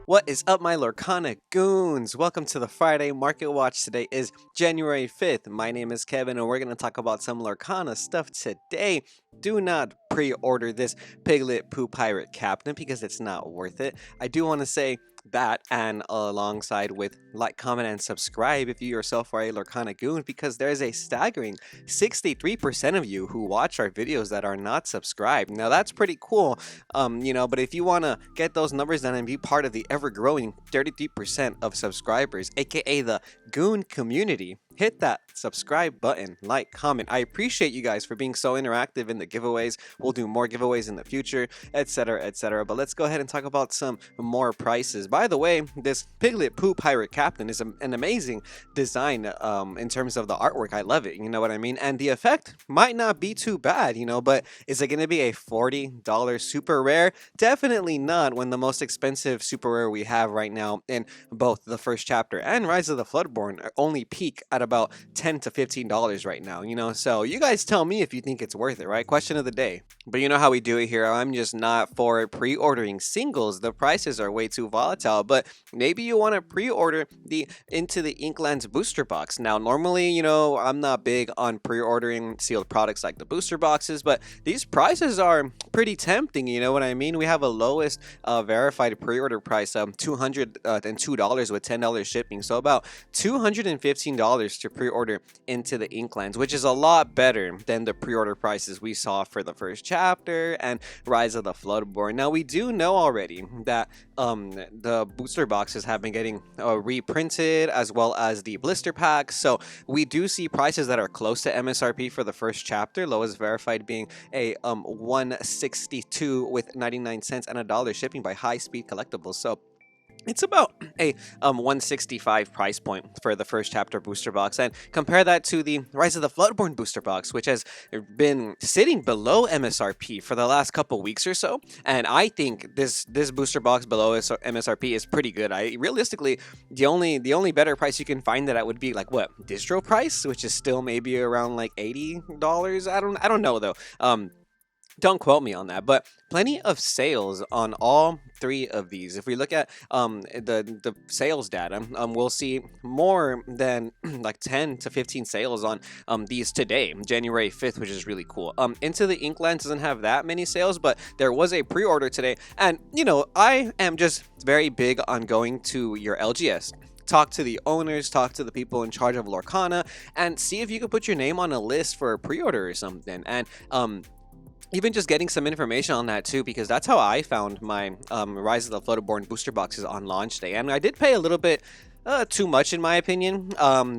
What is up, my Lorcana Goons? Welcome to the Friday Market Watch. Today is January 5th. My name is Kevin, and we're going to talk about some Lorcana stuff today. Do not pre order this Piglet Poo Pirate Captain because it's not worth it. I do want to say that, and alongside with like, comment, and subscribe if you yourself are a Lorcana Goon, because there's a staggering 63% of you who watch our videos that are not subscribed. Now, that's pretty cool. But if you want to get those numbers done and be part of the ever-growing 33% of subscribers, aka the Goon community, hit that subscribe button, like, comment. I appreciate you guys for being so interactive in the giveaways. We'll do more giveaways in the future, etc., etc. But let's go ahead and talk about some more prices. By the way, this Piglet Poo Pirate Captain is an amazing design in terms of the artwork. I love it, you know what I mean? And the effect might not be too bad, but is it going to be a $40 super rare? Definitely not, when the most expensive super rare we have right now in both the first chapter and Rise of the Floodborn only peak at about $10 to $15 right now, so you guys tell me if you think it's worth it, right? Question of the day. But you know how we do it here. I'm just not for pre-ordering singles. The prices are way too volatile, but maybe you want to pre-order the Into the Inklands booster box. Now, normally, I'm not big on pre-ordering sealed products like the booster boxes, but these prices are pretty tempting, you know what I mean? We have a lowest verified pre-order price of $202 with $10 shipping, so about $215 to pre-order Into the Inklands, which is a lot better than the pre-order prices we saw for the first chapter and Rise of the Floodborn. Now, we do know already that the booster boxes have been getting reprinted, as well as the blister packs, so we do see prices that are close to MSRP for the first chapter, lowest verified being a 162 with 99 cents and $1 shipping by High Speed Collectibles. So it's about a 165 price point for the first chapter booster box, and compare that to the Rise of the Floodborn booster box, which has been sitting below MSRP for the last couple weeks or so. And I think this booster box below MSRP is pretty good. I realistically, the only better price you can find that would be like what, distro price, which is still maybe around like $80. I don't know though. Don't quote me on that, but plenty of sales on all three of these. If we look at the sales data, we'll see more than like 10 to 15 sales on these today, January 5th, which is really cool. Into the Inklands doesn't have that many sales, but there was a pre-order today, and I am just very big on going to your LGS. Talk to the owners, talk to the people in charge of Lorcana, and see if you could put your name on a list for a pre-order or something. And even just getting some information on that too, because that's how I found my Rise of the Floodborn booster boxes on launch day. And I did pay a little bit too much in my opinion,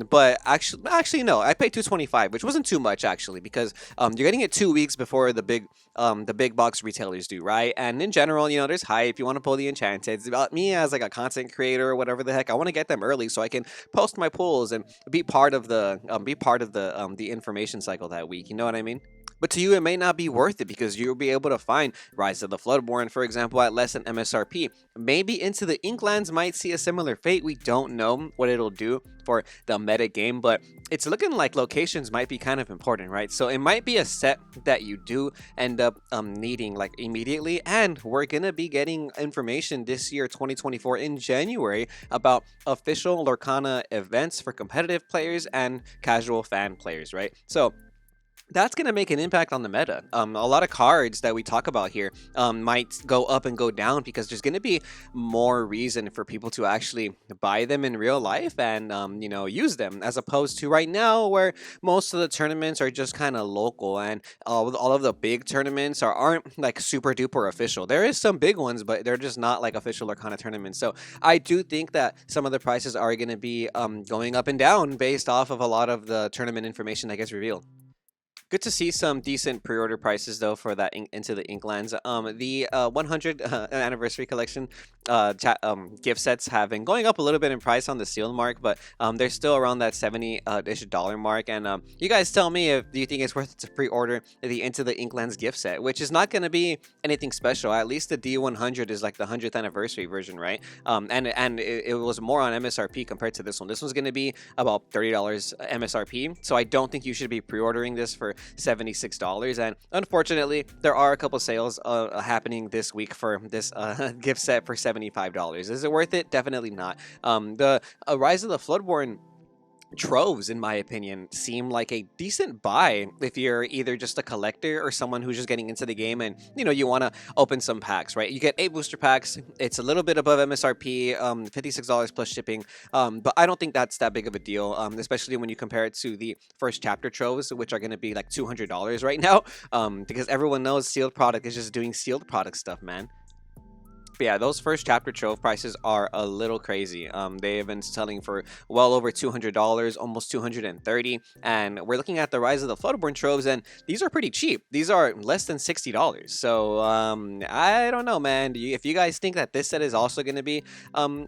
but actually no, I paid $225, which wasn't too much actually, because you're getting it 2 weeks before the big box retailers do, right? And in general, there's hype. You want to pull the enchanted. It's about me as like a content creator or whatever the heck. I want to get them early so I can post my pulls and be part of the information cycle that week. You know what I mean? But to you, it may not be worth it, because you'll be able to find Rise of the Floodborn, for example, at less than MSRP. Maybe Into the Inklands might see a similar fate. We don't know what it'll do for the meta game, but it's looking like locations might be kind of important, right? So it might be a set that you do end up needing like immediately, and we're gonna be getting information this year, 2024, in January, about official Lorcana events for competitive players and casual fan players, right? So that's going to make an impact on the meta. A lot of cards that we talk about here might go up and go down, because there's going to be more reason for people to actually buy them in real life and, use them, as opposed to right now where most of the tournaments are just kind of local, and all of the big tournaments aren't like super duper official. There is some big ones, but they're just not like official Arcana tournaments. So I do think that some of the prices are going to be going up and down based off of a lot of the tournament information that gets revealed. Good to see some decent pre-order prices though for that Into the Inklands. The 100 anniversary collection gift sets have been going up a little bit in price on the sealed mark, but they're still around that $70-ish mark. And you guys tell me if you think it's worth it to pre-order the Into the Inklands gift set, which is not going to be anything special. At least the D100 is like the 100th anniversary version, right? And it was more on MSRP compared to this one. This one's going to be about $30 MSRP, so I don't think you should be pre-ordering this for $76. And unfortunately, there are a couple sales happening this week for this gift set for $75. Is it worth it? Definitely not. The Rise of the Floodborn troves, in my opinion, seem like a decent buy if you're either just a collector or someone who's just getting into the game and you want to open some packs, right? You get 8 booster packs. It's a little bit above MSRP, $56 plus shipping, but I don't think that's that big of a deal, especially when you compare it to the first chapter troves, which are going to be like $200 right now, because everyone knows sealed product is just doing sealed product stuff, man. But yeah, those first chapter trove prices are a little crazy. They have been selling for well over $200, almost $230, and we're looking at the Rise of the Floodborn troves, and these are pretty cheap. These are less than $60. So I don't know, man. If you guys think that this set is also going to be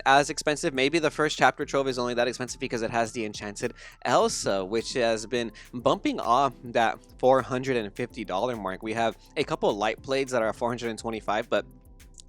as expensive, maybe the first chapter trove is only that expensive because it has the enchanted Elsa, which has been bumping off that $450 mark. We have a couple of light blades that are $425, but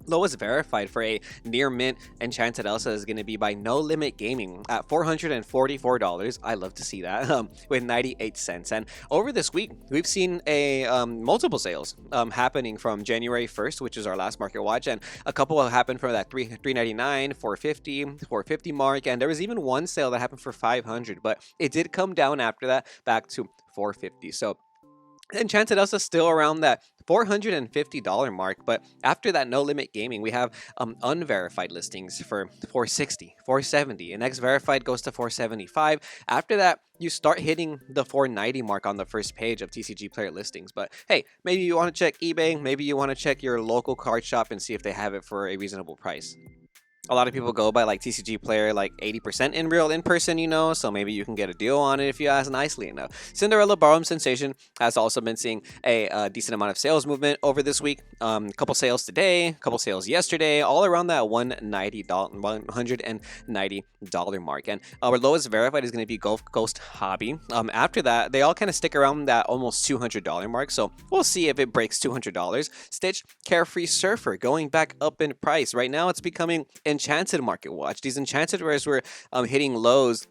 lowest verified for a near mint enchanted Elsa is going to be by No Limit Gaming at $444. I love to see that, with 98 cents. And over this week, we've seen a multiple sales happening from January 1st, which is our last market watch, and a couple happened from that $399, $450 mark, and there was even one sale that happened for $500, but it did come down after that back to $450. So Enchanted Elsa still around that $450 mark, but after that No Limit Gaming, we have unverified listings for $460, $470, and next verified goes to $475. After that, you start hitting the $490 mark on the first page of TCG Player listings. But hey, maybe you want to check eBay, maybe you want to check your local card shop and see if they have it for a reasonable price. A lot of people go by like TCG Player like 80% in person, so maybe you can get a deal on it if you ask nicely enough. Cinderella Barroom Sensation has also been seeing a decent amount of sales movement over this week. Couple sales today, a couple sales yesterday, all around that $190 mark. And our lowest verified is going to be Ghost Hobby. After that, they all kind of stick around that almost $200 mark, so we'll see if it breaks $200. Stitch Carefree Surfer going back up in price. Right now, it's becoming enchanted market watch. These enchanted rares were hitting lows,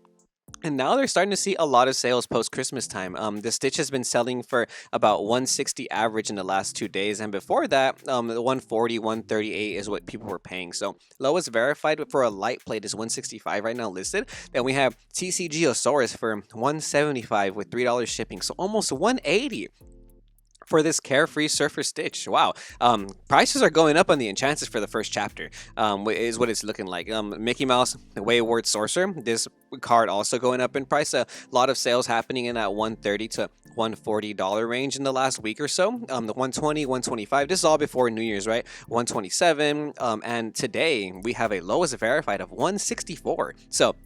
and now they're starting to see a lot of sales post Christmas time. The Stitch has been selling for about 160 average in the last 2 days, and before that, 140, 138 is what people were paying. So lowest verified for a light plate is 165 right now listed. Then we have TCG Osaurus for 175 with $3 shipping, so almost 180 for this Carefree Surfer Stitch. Wow. Prices are going up on the enchanters for the first chapter, is what it's looking like. Mickey Mouse Wayward Sorcerer, this card also going up in price. A lot of sales happening in that $130 to $140 range in the last week or so. The 120, 125, this is all before New Year's, right? 127, and today we have a lowest verified of 164. So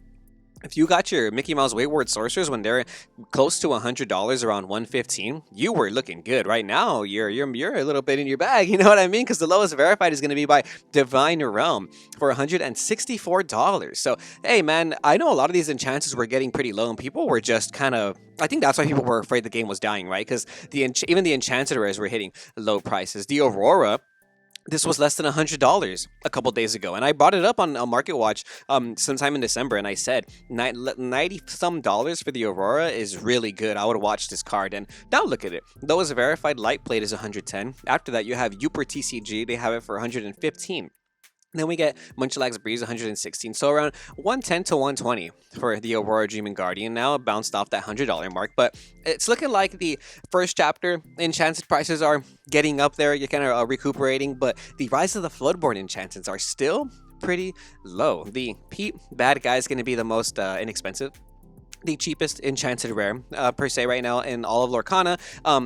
if you got your Mickey Mouse Wayward Sorcerers when they're close to $100, around 115, you were looking good. Right now, you're a little bit in your bag, you know what I mean? Because the lowest verified is going to be by Divine Realm for $164. So, hey, man, I know a lot of these enchanters were getting pretty low, and people were just kind of, I think that's why people were afraid the game was dying, right? Because even the enchanted rares were hitting low prices. The Aurora, this was less than $100 a couple days ago, and I brought it up on a Market Watch sometime in December, and I said 90 some dollars for the Aurora is really good. I would watch this card, and now look at it. Though it's a verified light plate is 110. After that, you have Uper TCG. They have it for 115. Then we get Munchlax Breeze 116, so around 110 to 120 for the Aurora Dream and Guardian. Now it bounced off that $100 mark, but it's looking like the first chapter enchanted prices are getting up there. You're kind of recuperating, but the Rise of the Floodborn enchantments are still pretty low. The Pete Bad Guy is going to be the most inexpensive, the cheapest enchanted rare per se right now in all of Lorcana,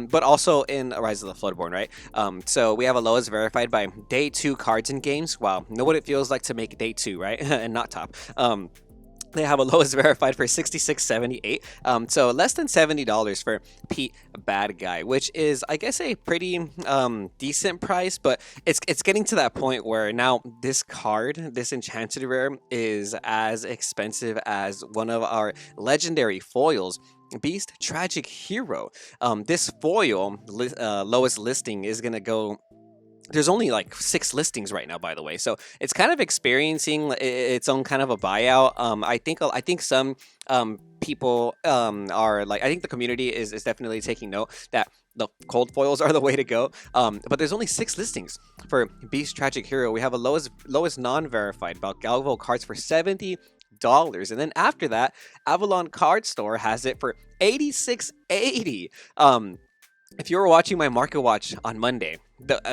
but also in Rise of the Floodborn, right? So we have a lowest verified by day 2 cards and games. Wow, know what it feels like to make day 2, right? And not top. They have a lowest verified for $66.78, so less than $70 for Pete Bad Guy, which is, I guess, a pretty decent price, but it's getting to that point where now this card, this enchanted rare, is as expensive as one of our legendary foils, Beast Tragic Hero. This foil lowest listing is gonna go there's only like 6 listings right now, by the way, so it's kind of experiencing its own kind of a buyout. I think some people are like, I think the community is definitely taking note that the cold foils are the way to go. But there's only 6 listings for Beast Tragic Hero. We have a lowest non-verified Balgalvo cards for $70, and then after that, Avalon Card Store has it for 86.80. If you were watching my market watch on Monday,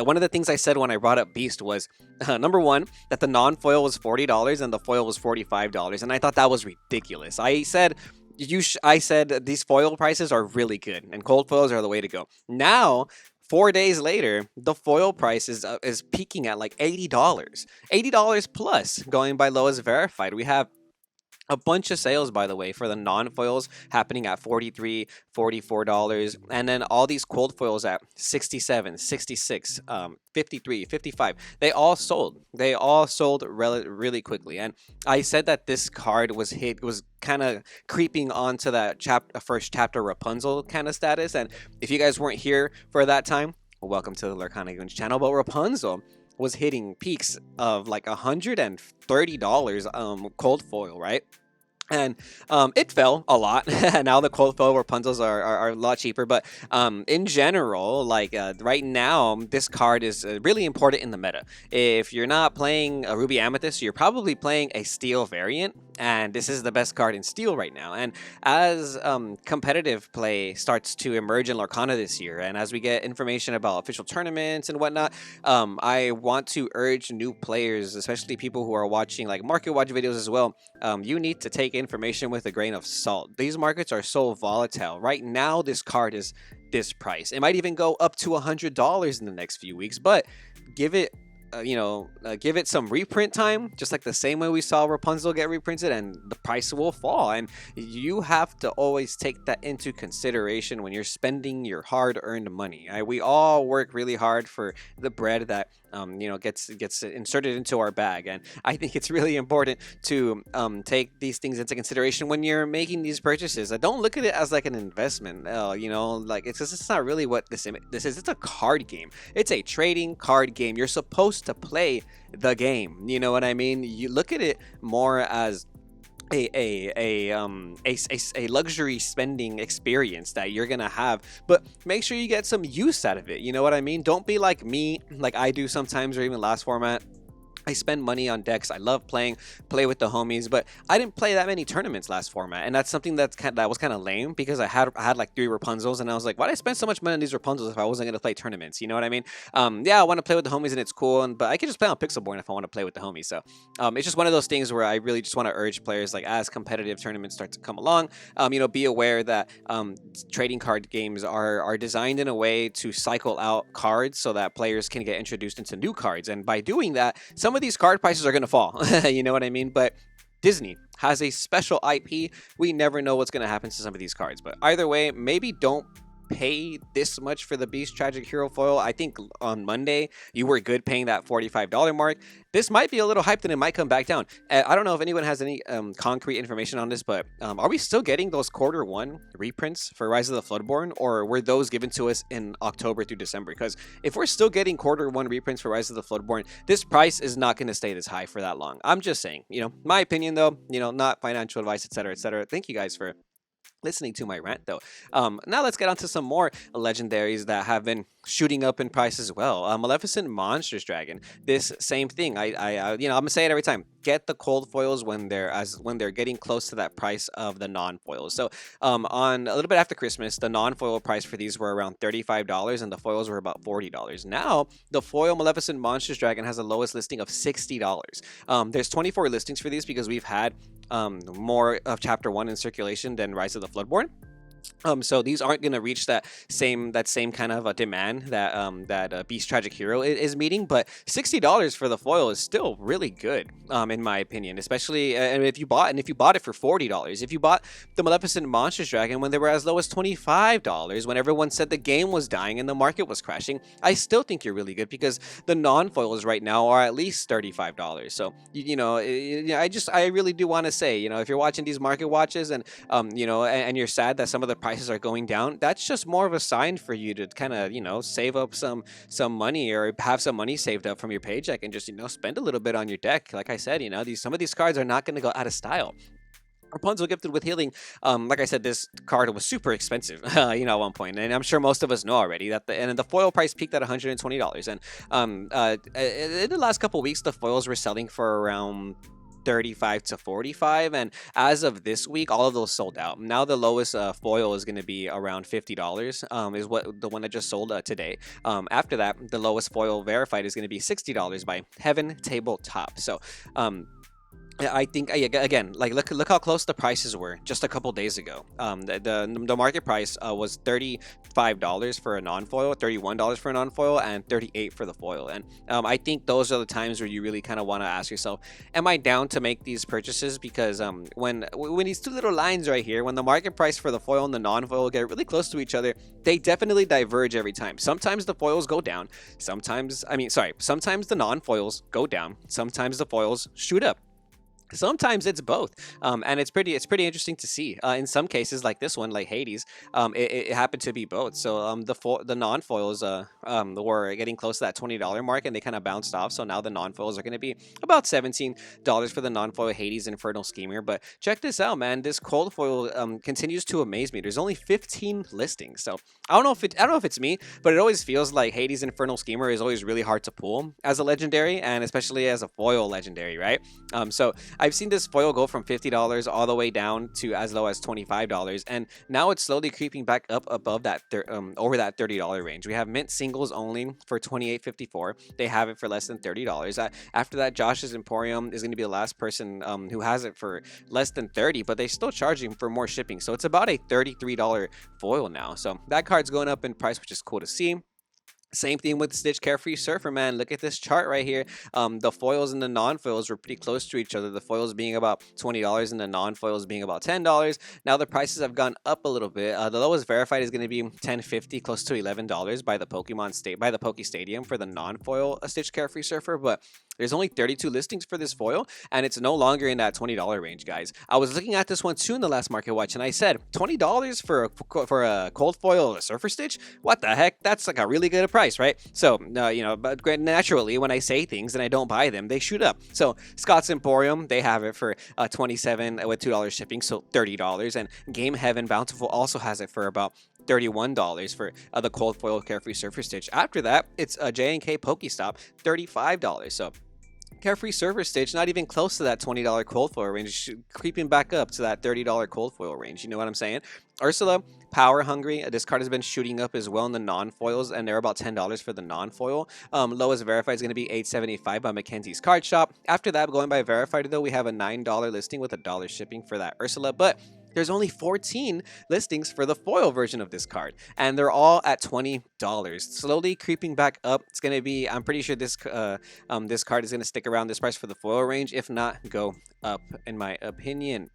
one of the things I said when I brought up Beast was number one, that the non-foil was $40 and the foil was $45, and I thought that was ridiculous. I said I said these foil prices are really good and cold foils are the way to go. Now, 4 days later, the foil price is peaking at like $80, $80 plus, going by lowest verified. We have a bunch of sales, by the way, for the non-foils happening at $43, $44, and then all these cold foils at 67, 66, 53, 55. They all sold really quickly. And I said that this card was kind of creeping onto that first chapter Rapunzel kind of status. And if you guys weren't here for that time, welcome to the Lorcana Goons channel. But Rapunzel was hitting peaks of like $130 cold foil, right? And it fell a lot. Now the cold foil Rapunzels are a lot cheaper, but in general, like right now, this card is really important in the meta. If you're not playing a Ruby Amethyst, you're probably playing a Steel variant, and this is the best card in Steel right now. And as competitive play starts to emerge in Lorcana this year, and as we get information about official tournaments and whatnot, I want to urge new players, especially people who are watching like market watch videos as well. You need to take information with a grain of salt. These markets are so volatile. Right now, this card is this price. It might even go up to $100 in the next few weeks, but give it give it some reprint time, just like the same way we saw Rapunzel get reprinted, and the price will fall. And you have to always take that into consideration when you're spending your hard-earned money. We all work really hard for the bread that gets inserted into our bag, and I think it's really important to take these things into consideration when you're making these purchases. Don't look at it as like an investment. Like it's not really what this is. It's a card game. It's a trading card game. You're supposed to play the game. You know what I mean? You look at it more as a luxury spending experience that you're gonna have, but make sure you get some use out of it. You know what I mean? Don't be like me, like I do sometimes, or even last format. I spend money on decks. I love play with the homies, but I didn't play that many tournaments last format, and that's something that was kind of lame, because I had like 3 Rapunzels, and I was like, why did I spend so much money on these Rapunzels if I wasn't gonna play tournaments? You know what I mean? Yeah, I want to play with the homies, and it's cool, but I can just play on Pixelborn if I want to play with the homies. So it's just one of those things where I really just want to urge players, like as competitive tournaments start to come along, be aware that trading card games are designed in a way to cycle out cards so that players can get introduced into new cards, and by doing that, some of these card prices are going to fall. You know what I mean? But Disney has a special IP. We never know what's going to happen to some of these cards. But either way, maybe don't pay this much for the Beast Tragic Hero foil. I think on Monday you were good paying that $45 mark. This might be a little hyped and it might come back down. I don't know if anyone has any concrete information on this, but are we still getting those Q1 reprints for Rise of the Floodborn, or were those given to us in October through December? Because if we're still getting Q1 reprints for Rise of the Floodborn, this price is not going to stay this high for that long. I'm just saying, my opinion though, not financial advice, etc., etc. Thank you guys for listening to my rant though. Now let's get on to some more legendaries that have been shooting up in price as well. Maleficent Monstrous Dragon. This same thing. I'm gonna say it every time. Get the cold foils when they're getting close to that price of the non-foils. So on a little bit after Christmas, the non-foil price for these were around $35 and the foils were about $40. Now the foil Maleficent Monstrous Dragon has the lowest listing of $60. There's 24 listings for these because we've had more of Chapter 1 in circulation than Rise of the Floodborn. So these aren't going to reach that same kind of demand that Beast Tragic Hero is meeting, but $60 for the foil is still really good, in my opinion. Especially if you bought it for $40. If you bought the Maleficent Monstrous Dragon when they were as low as $25, when everyone said the game was dying and the market was crashing, I still think you're really good because the non-foils right now are at least $35. So I really do want to say, if you're watching these market watches and and you're sad that some of the the prices are going down, that's just more of a sign for you to kind of, save up some money, or have some money saved up from your paycheck, and just, spend a little bit on your deck. Like I said, these some of these cards are not going to go out of style. Rapunzel gifted with healing. Like I said, this card was super expensive, at one point, and I'm sure most of us know already that the foil price peaked at $120. And in the last couple weeks, the foils were selling for around 35 to 45, and as of this week, all of those sold out. Now the lowest foil is going to be around $50, is what the one that just sold today. After that, the lowest foil verified is going to be $60 by Heaven Tabletop. So I think again, like, look how close the prices were just a couple days ago. The market price was $35 for a non-foil, $31 for a non-foil, and $38 for the foil. And I think those are the times where you really kind of want to ask yourself, am I down to make these purchases? Because when these two little lines right here, when the market price for the foil and the non-foil get really close to each other, they definitely diverge every time. Sometimes the foils go down. Sometimes the non-foils go down. Sometimes the foils shoot up. Sometimes it's both, and it's pretty interesting to see. In some cases, like this one, like Hades, it happened to be both. So the non foils were getting close to that $20 mark, and they kind of bounced off. So now the non foils are going to be about $17 for the non foil Hades Infernal Schemer. But check this out, man! This cold foil continues to amaze me. There's only 15 listings, so I don't know if it's me, but it always feels like Hades Infernal Schemer is always really hard to pull as a legendary, and especially as a foil legendary, right? So I've seen this foil go from $50 all the way down to as low as $25, and now it's slowly creeping back up above that over that $30 range. We have mint singles only for $28.54. They have it for less than $30. After that, Josh's Emporium is going to be the last person who has it for less than $30, but they're still charging for more shipping. So it's about a $33 foil now. So that card's going up in price, which is cool to see. Same thing with Stitch Carefree Surfer, man. Look at this chart right here. The foils and the non-foils were pretty close to each other. The foils being about $20 and the non-foils being about $10. Now the prices have gone up a little bit. The lowest verified is going to be $10.50, close to $11 by the Poke Stadium for the non-foil Stitch Carefree Surfer. But there's only 32 listings for this foil, and it's no longer in that $20 range, guys. I was looking at this one too in the last market watch, and I said $20 for a cold foil Surfer Stitch. What the heck? That's like a really good price, right? So but naturally, when I say things and I don't buy them, they shoot up. So Scott's Emporium, they have it for $27 with $2 shipping, so $30. And Game Heaven Bountiful also has it for about $31 for the cold foil Carefree Surfer Stitch. After that, it's a J&K Pokestop, $35. So Carefree Surfer Stitch, not even close to that $20 cold foil range, creeping back up to that $30 cold foil range. You know what I'm saying? Ursula, Power Hungry. This card has been shooting up as well in the non-foils, and they're about $10 for the non-foil. Lowest verified is going to be $8.75 by Mackenzie's Card Shop. After that, going by verified, though, we have a $9 listing with $1 shipping for that Ursula, but there's only 14 listings for the foil version of this card, and they're all at $20. Slowly creeping back up. It's going to be, I'm pretty sure this this card is going to stick around this price for the foil range, if not go up, in my opinion.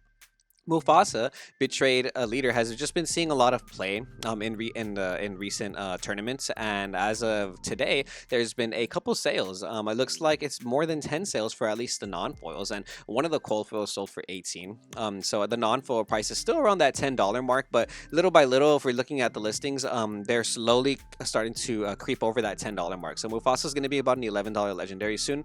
Mufasa, Betrayed Leader, has just been seeing a lot of play in recent tournaments, and as of today, there's been a couple sales. It looks like it's more than 10 sales for at least the non-foils, and one of the cold foils sold for 18. So the non-foil price is still around that $10 mark, but little by little, if we're looking at the listings, they're slowly starting to creep over that $10 mark. So Mufasa is going to be about an $11 legendary soon,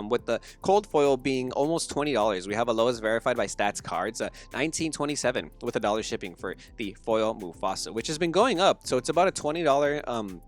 with the cold foil being almost $20. We have a lowest verified by Stats Cards, $19.27 with $1 shipping for the foil Mufasa, which has been going up. So it's about a $20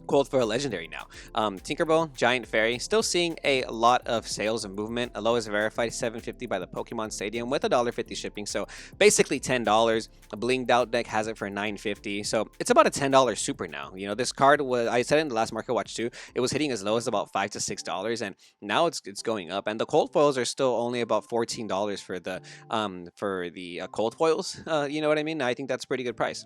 cold foil legendary now. Tinkerbell, Giant Fairy, still seeing a lot of sales and movement. A lowest verified $7.50 by the Pokemon Stadium with $1.50 shipping. So basically $10. A blinged out deck has it for $9.50. So it's about a $10 super now. This card was, I said it in the last market watch too, it was hitting as low as about $5 to $6, and now it's going up. And the cold foils are still only about $14 for the cold foils. You know what I mean? I think that's a pretty good price.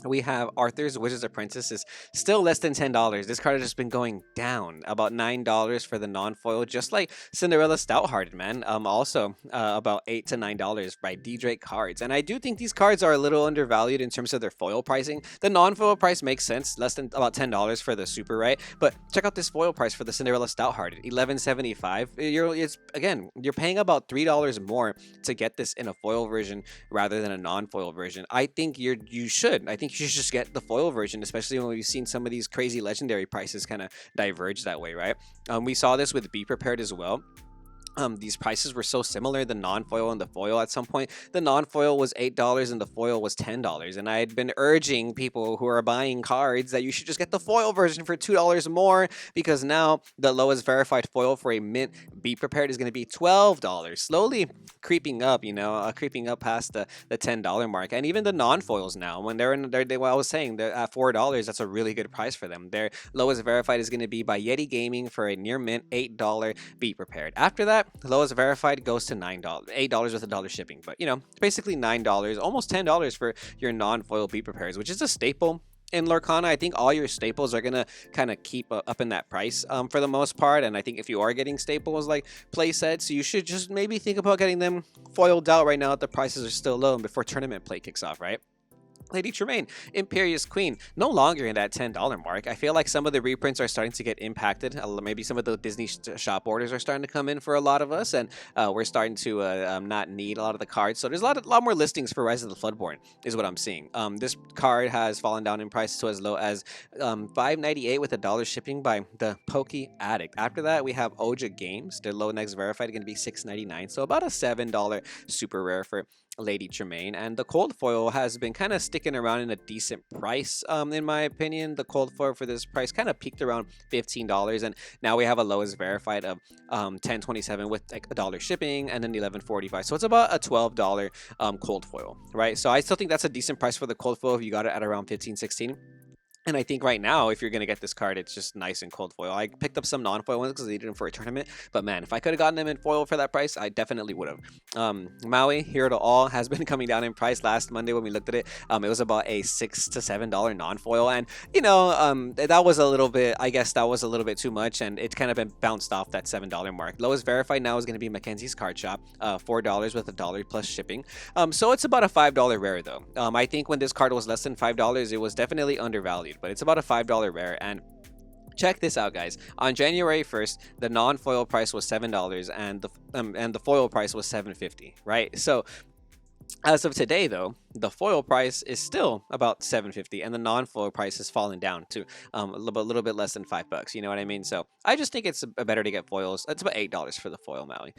We have Arthur's Wizard's Apprentice is still less than $10. This card has just been going down about $9 for the non-foil, just like Cinderella Stouthearted, man. Also about $8 to $9 by D Drake cards, and I do think these cards are a little undervalued in terms of their foil pricing. The non-foil price makes sense, less than about $10 for the super, right? But check out this foil price for the Cinderella Stouthearted, $11.75. It's again, you're paying about $3 more to get this in a foil version rather than a non-foil version. I think you should. I think you should just get the foil version, especially when we've seen some of these crazy legendary prices kind of diverge that way, right? We saw this with Be Prepared as well. These prices were so similar, the non-foil and the foil. At some point, the non-foil was $8 and the foil was $10, and I had been urging people who are buying cards that you should just get the foil version for $2 more, because now the lowest verified foil for a mint Be Prepared is going to be $12, slowly creeping up, creeping up past the $10 mark. And even the non-foils now, when they're in what I was saying, they're at $4, that's a really good price for them. Their lowest verified is going to be by Yeti Gaming for a near mint $8 Be Prepared. After that, the lowest verified goes to $9, $8 with $1 shipping. But basically $9, almost $10 for your non-foil Be Prepares, which is a staple in Lorcana. I think all your staples are gonna kind of keep up in that price for the most part. And I think if you are getting staples like play sets, you should just maybe think about getting them foiled out right now that the prices are still low and before tournament play kicks off, right? Lady Tremaine, Imperious Queen, no longer in that $10 mark. I feel like some of the reprints are starting to get impacted. Maybe some of the Disney shop orders are starting to come in for a lot of us, and we're starting to not need a lot of the cards. So there's a lot more listings for Rise of the Floodborn, is what I'm seeing. This card has fallen down in price to as low as $5.98 with $1 shipping by the Pokey Addict. After that, we have Oja Games. Their low next verified going to be $6.99, so about a $7 super rare for Lady Tremaine. And the cold foil has been kind of sticking around in a decent price, in my opinion. The cold foil for this price kind of peaked around $15, and now we have a lowest verified of $10.27 with like $1 shipping, and then $11.45, so it's about a $12 cold foil, right? So I still think that's a decent price for the cold foil if you got it at around 15-16. And I think right now, if you're going to get this card, it's just nice and cold foil. I picked up some non-foil ones because I needed them for a tournament. But man, if I could have gotten them in foil for that price, I definitely would have. Maui, Hero to All, has been coming down in price. Last Monday when we looked at it, it was about a $6 to $7 non-foil. And, that was a little bit, I guess that was a little bit too much. And it's kind of been bounced off that $7 mark. Lowest verified now is going to be Mackenzie's Card Shop, $4 with $1 plus shipping. So it's about a $5 rare though. I think when this card was less than $5, it was definitely undervalued. But it's about a $5 rare. And check this out, guys. On January 1st, the non-foil price was $7 and the foil price was $7.50, right? So as of today, though, the foil price is still about $7.50, and the non-foil price has fallen down to a little bit less than $5. You know what I mean? So I just think it's better to get foils. It's about $8 for the foil, Maui.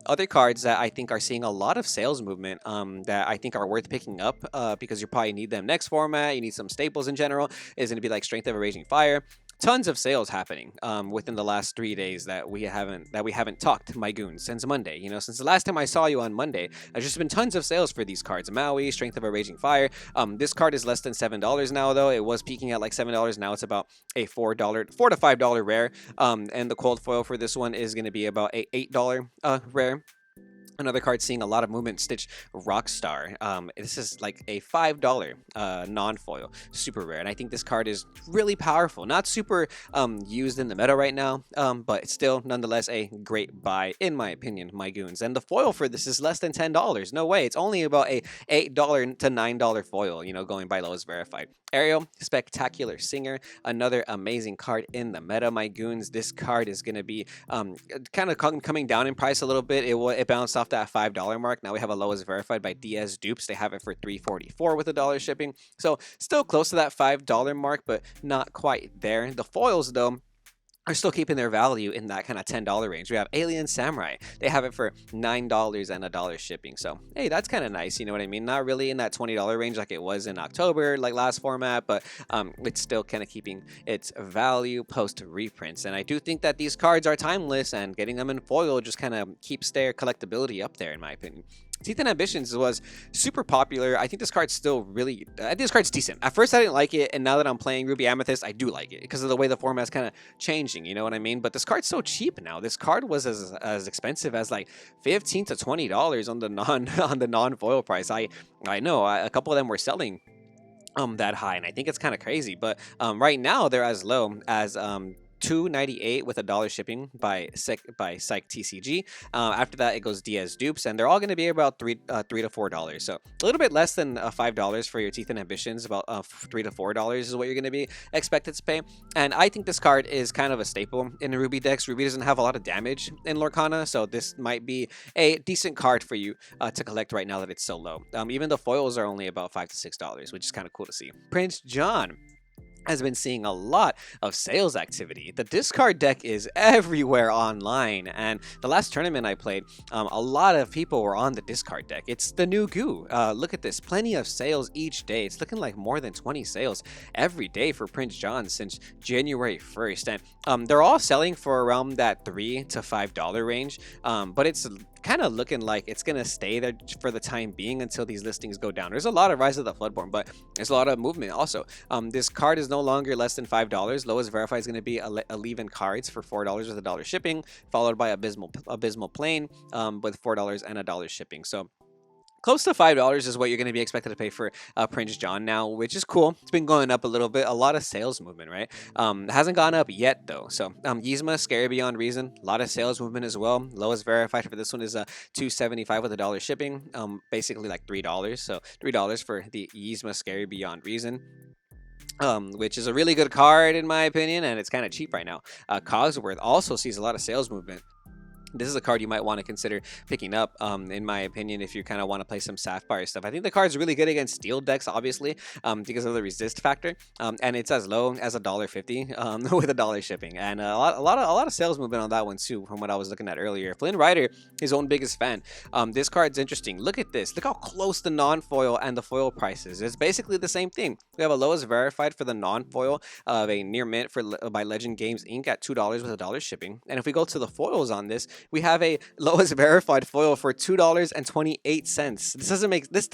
Other cards that I think are seeing a lot of sales movement, that I think are worth picking up, because you probably need them next format. You need some staples in general. Is going to be like Strength of a Raging Fire. Tons of sales happening within the last 3 days that we haven't talked, my goons, since Monday. Since the last time I saw you on Monday, there's just been tons of sales for these cards. Maui, Strength of a Raging Fire. This card is less than $7 now, though. It was peaking at like $7. Now it's about a $4 to $5 rare. And the cold foil for this one is going to be about a $8 rare. Another card seeing a lot of movement, Stitch Rockstar. This is like a $5 non-foil, super rare. And I think this card is really powerful. Not super used in the meta right now, but it's still nonetheless a great buy, in my opinion, my goons. And the foil for this is less than $10. No way. It's only about a $8 to $9 foil, going by lowest verified. Ariel, Spectacular Singer, another amazing card in the meta, my goons. This card is going to be kind of coming down in price a little bit. It bounced off that $5 mark. Now we have a lowest verified by DS Dupes. They have it for $3.44 with $1 shipping. So still close to that $5 mark, but not quite there. The foils, though, are still keeping their value in that kind of $10 range. We have Alien Samurai. They have it for $9 and $1 shipping. So, hey, that's kind of nice. You know what I mean? Not really in that $20 range like it was in October, like last format, but it's still kind of keeping its value post reprints. And I do think that these cards are timeless, and getting them in foil just kind of keeps their collectability up there, in my opinion. Teeth and Ambitions was super popular. I think this card's still I think this card's decent. At first I didn't like it, and now that I'm playing Ruby Amethyst, I do like it because of the way the format's kind of changing, you know what I mean? But this card's so cheap now. This card was as expensive as like $15 to $20 on the non-foil price. I know a couple of them were selling that high, and I think it's kind of crazy. But right now they're as low as 298 with a dollar shipping by Psych TCG. After that, it goes DS dupes, and they're all going to be about $3 to $4. So a little bit less than $5 for your Teeth and Ambitions. About $3 to $4 is what you're going to be expected to pay. And I think this card is kind of a staple in the Ruby decks. Ruby doesn't have a lot of damage in Lorcana, so this might be a decent card for you to collect right now that it's so low. Even the foils are only about $5 to $6, which is kind of cool to see. Prince John has been seeing a lot of sales activity. The discard deck is everywhere online, and the last tournament I played, a lot of people were on the discard deck. It's the new goo. Look at this, plenty of sales each day. It's looking like more than 20 sales every day for Prince John since January 1st, and they're all selling for around that $3 to $5 range, but it's kind of looking like it's going to stay there for the time being until these listings go down. There's a lot of Rise of the Floodborn, but there's a lot of movement also. This card is no longer less than $5. Lowest verified is going to be Eleven cards for $4 with $1 shipping, followed by Abysmal Plane with $4 and $1 shipping. So close to $5 is what you're going to be expected to pay for Prince John now, which is cool. It's been going up a little bit. A lot of sales movement, right? It hasn't gone up yet, though. So Yzma, Scary Beyond Reason, a lot of sales movement as well. Lowest verified for this one is $2.75 with $1 shipping, basically like $3. So $3 for the Yzma, Scary Beyond Reason. Which is a really good card in my opinion, and it's kind of cheap right now. Cogsworth also sees a lot of sales movement. This is a card you might want to consider picking up, in my opinion, if you kind of want to play some Sapphire stuff. I think the card's really good against steel decks, obviously, because of the resist factor, and it's as low as $1.50 with $1 shipping, and a lot of sales movement on that one too, from what I was looking at earlier. Flynn Rider, his own biggest fan. This card's interesting. Look at this. Look how close the non-foil and the foil prices. It's basically the same thing. We have a lowest verified for the non-foil of a near mint by Legend Games Inc. at $2 with $1 shipping, and if we go to the foils on this, we have a lowest verified foil for $2.28. This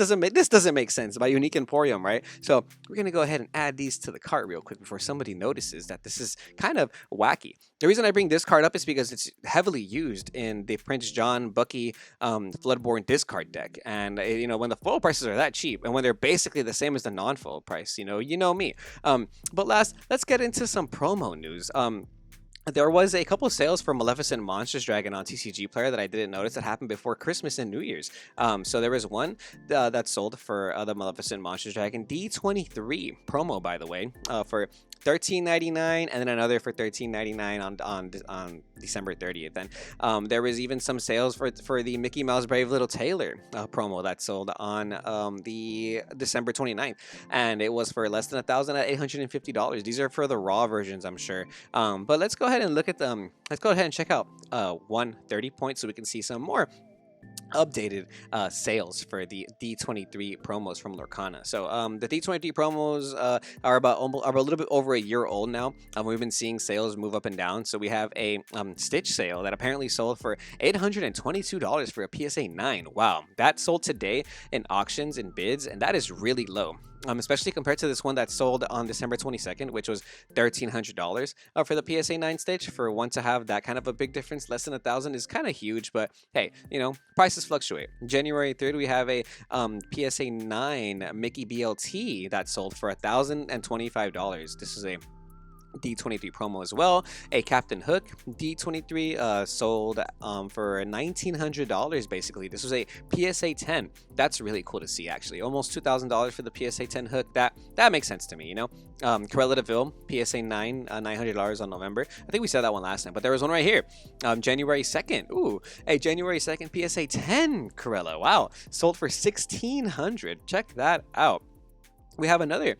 doesn't make sense by Unique Emporium, right? So we're gonna go ahead and add these to the cart real quick before somebody notices that this is kind of wacky. The reason I bring this card up is because it's heavily used in the Prince John Bucky Floodborn discard deck, and when the foil prices are that cheap and when they're basically the same as the non-foil price, you know me. But last, let's get into some promo news. There was a couple of sales for Maleficent Monsters Dragon on TCG Player that I didn't notice that happened before Christmas and New Year's. So there was one that sold for the Maleficent Monsters Dragon D23 promo, by the way, for $13.99, and then another for $13.99 on December 30th. And there was even some sales for the Mickey Mouse Brave Little Tailor promo that sold on the December 29th, and it was for less than $1,000 at $850. These are for the raw versions, I'm sure. But let's go ahead and look at them. Let's go ahead and check out 130 points so we can see some more updated sales for the D23 promos from Lorcana. So the D23 promos are a little bit over a year old now. We've been seeing sales move up and down. So we have a Stitch sale that apparently sold for $822 for a PSA 9. Wow, that sold today in auctions and bids, and that is really low. Especially compared to this one that sold on December 22nd, which was $1,300 for the PSA 9 Stitch. For one to have that kind of a big difference, less than $1,000 is kind of huge, but hey, prices fluctuate. January 3rd, we have a PSA 9 Mickey BLT that sold for $1,025. This is a D23 promo as well. A Captain Hook D23 sold for $1,900 basically. This was a PSA 10. That's really cool to see, actually. Almost $2,000 for the PSA 10 Hook. That makes sense to me, Corella DeVille PSA 9, $900 on November. I think we said that one last time, but there was one right here. January 2nd. Ooh, a January 2nd PSA 10 Corella. Wow, sold for $1,600. Check that out. We have another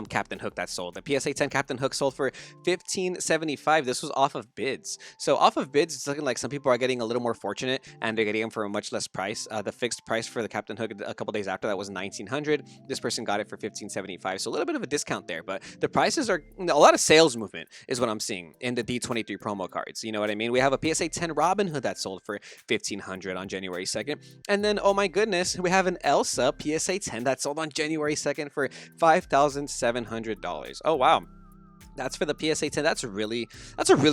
Captain Hook that sold. The PSA 10 Captain Hook sold for $1,575. This was off of bids. So off of bids, it's looking like some people are getting a little more fortunate and they're getting them for a much less price. The fixed price for the Captain Hook a couple days after that was $1,900. This person got it for $1,575. So a little bit of a discount there, but the prices are a lot of sales movement is what I'm seeing in the D23 promo cards. You know what I mean? We have a PSA 10 Robin Hood that sold for $1,500 on January 2nd. And then, oh my goodness, we have an Elsa PSA 10 that sold on January 2nd for $5,700. Oh, wow. That's for the PSA 10. That's a really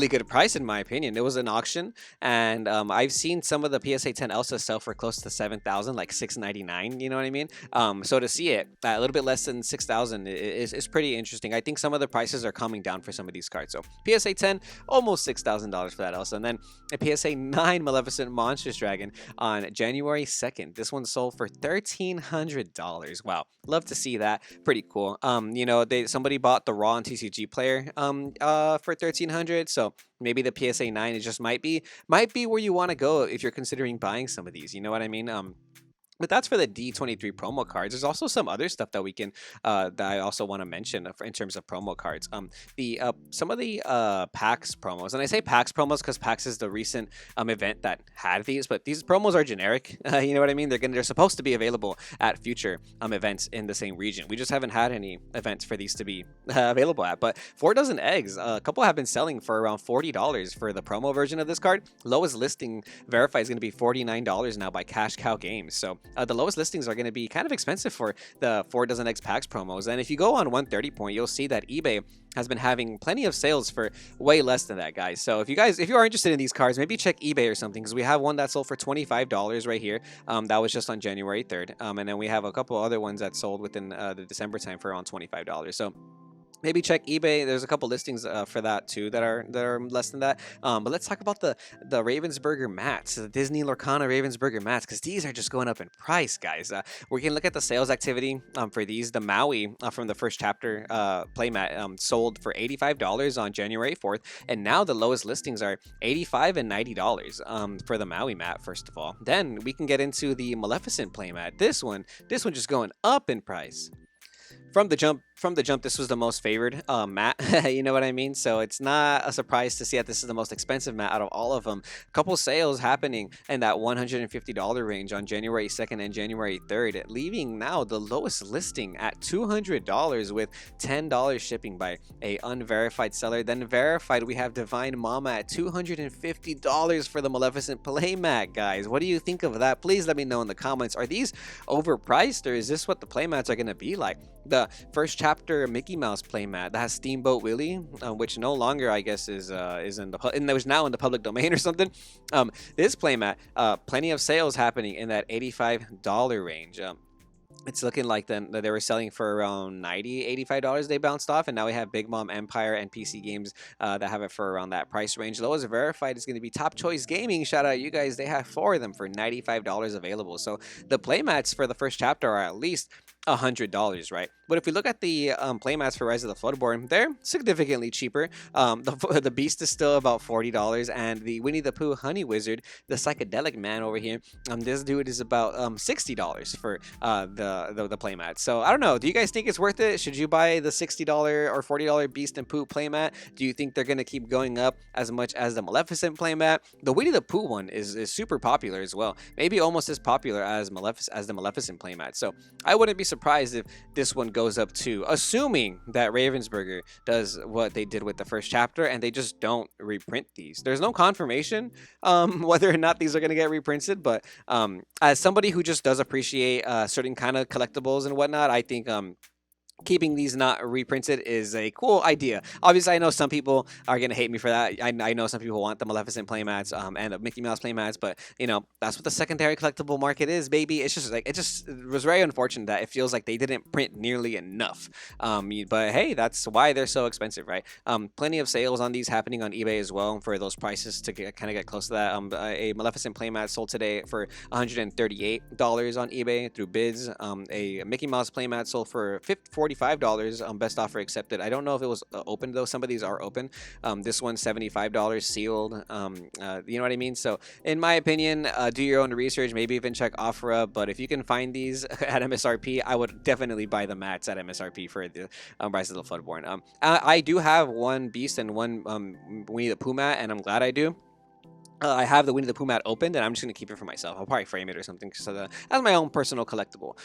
good price in my opinion. It was an auction, and I've seen some of the PSA 10 Elsa sell for close to 7,000, like 699. You know what I mean? So to see it a little bit less than 6,000 is pretty interesting. I think some of the prices are coming down for some of these cards. So PSA 10, almost $6,000 for that Elsa, and then a PSA 9 Maleficent Monstrous Dragon on January 2nd. This one sold for $1,300. Wow, love to see that. Pretty cool. Somebody bought the Raw and TCG player for 1,300. So maybe the PSA 9 it just might be where you want to go if you're considering buying some of these. You know what I mean? But that's for the D23 promo cards. There's also some other stuff that we can that I also want to mention in terms of promo cards. The some of the PAX promos, and I say PAX promos because PAX is the recent event that had these, but these promos are generic. You know what I mean? They're supposed to be available at future events in the same region. We just haven't had any events for these to be available at. But 4 dozen eggs, a couple have been selling for around $40 for the promo version of this card. Lowest listing verified is going to be $49 now by Cash Cow Games. So the lowest listings are going to be kind of expensive for the 4 dozen eggs packs promos. And if you go on 130 point, you'll see that eBay has been having plenty of sales for way less than that, guys. So if you are interested in these cards, maybe check eBay or something, because we have one that sold for $25 right here. That was just on January 3rd. And then we have a couple other ones that sold within the December time for around $25. So maybe check eBay. There's a couple listings for that too that are less than that. But let's talk about the Ravensburger mats, the Disney Lorcana Ravensburger mats, because these are just going up in price, guys. We can look at the sales activity for these. The Maui from the first chapter playmat sold for $85 on January 4th, and now the lowest listings are $85 and $90 for the Maui mat. First of all, then we can get into the Maleficent playmat. This one just going up in price. From the jump, this was the most favored mat. You know what I mean? So it's not a surprise to see that this is the most expensive mat out of all of them. A couple sales happening in that $150 range on January 2nd and January 3rd, leaving now the lowest listing at $200 with $10 shipping by a unverified seller. Then verified, we have Divine Mama at $250 for the Maleficent playmat, guys. What do you think of that? Please let me know in the comments. Are these overpriced, or is this what the playmats are going to be like? The first chapter Mickey Mouse playmat that has Steamboat Willie, which no longer, I guess, is in the and that was now in the public domain or something. This playmat, plenty of sales happening in that $85 range. It's looking like that they were selling for around $90, $85. They bounced off, and now we have Big Mom Empire and PC Games that have it for around that price range. Lowest verified is going to be Top Choice Gaming. Shout out you guys. They have 4 of them for $95 available. So the playmats for the first chapter are at least $100, right? But if we look at the playmats for Rise of the Floodborn, they're significantly cheaper. The Beast is still about $40, and the Winnie the Pooh Honey Wizard, the Psychedelic Man over here, this dude is about $60 for the playmat. So I don't know. Do you guys think it's worth it? Should you buy the $60 or $40 Beast and Pooh playmat? Do you think they're gonna keep going up as much as the Maleficent playmat? The Winnie the Pooh one is super popular as well. Maybe almost as popular as the Maleficent playmat. So I wouldn't be surprised if this one goes up too, assuming that Ravensburger does what they did with the first chapter and they just don't reprint these. There's no confirmation whether or not these are going to get reprinted, but as somebody who just does appreciate certain kind of collectibles and whatnot, I think keeping these not reprinted is a cool idea. Obviously, I know some people are going to hate me for that. I know some people want the Maleficent playmats and the Mickey Mouse playmats, but, you know, that's what the secondary collectible market is, baby. It's just like, it was very unfortunate that it feels like they didn't print nearly enough. But hey, that's why they're so expensive, right? Plenty of sales on these happening on eBay as well for those prices to kind of get close to that. A Maleficent playmat sold today for $138 on eBay through bids. A Mickey Mouse playmat sold for $45, best offer accepted. I don't know if it was open though. Some of these are open. This one's $75 sealed. You know what I mean? So in my opinion, do your own research, maybe even check OfferUp, but if you can find these at MSRP, I would definitely buy the mats at MSRP for the Rise of the Floodborn. I do have one Beast and one Winnie the Pooh mat, and I'm glad I do. I have the Winnie the Pooh mat opened, and I'm just gonna keep it for myself. I'll probably frame it or something, so that as my own personal collectible.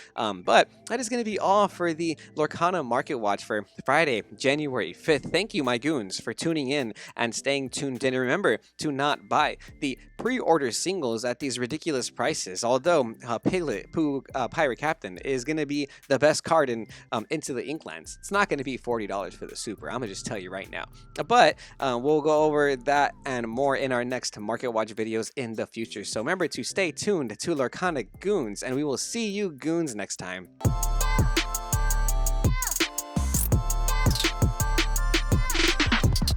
But that is gonna be all for the Lorcana Market Watch for Friday, January 5th. Thank you, my goons, for tuning in and staying tuned in. And remember to not buy the pre-order singles at these ridiculous prices. Although Piglet Pooh Pirate Captain is gonna be the best card in Into the Inklands, it's not gonna be $40 for the super. I'm gonna just tell you right now. But we'll go over that and more in our next Market Watch videos in the future. So remember to stay tuned to Lorcana Goons, and we will see you goons next time.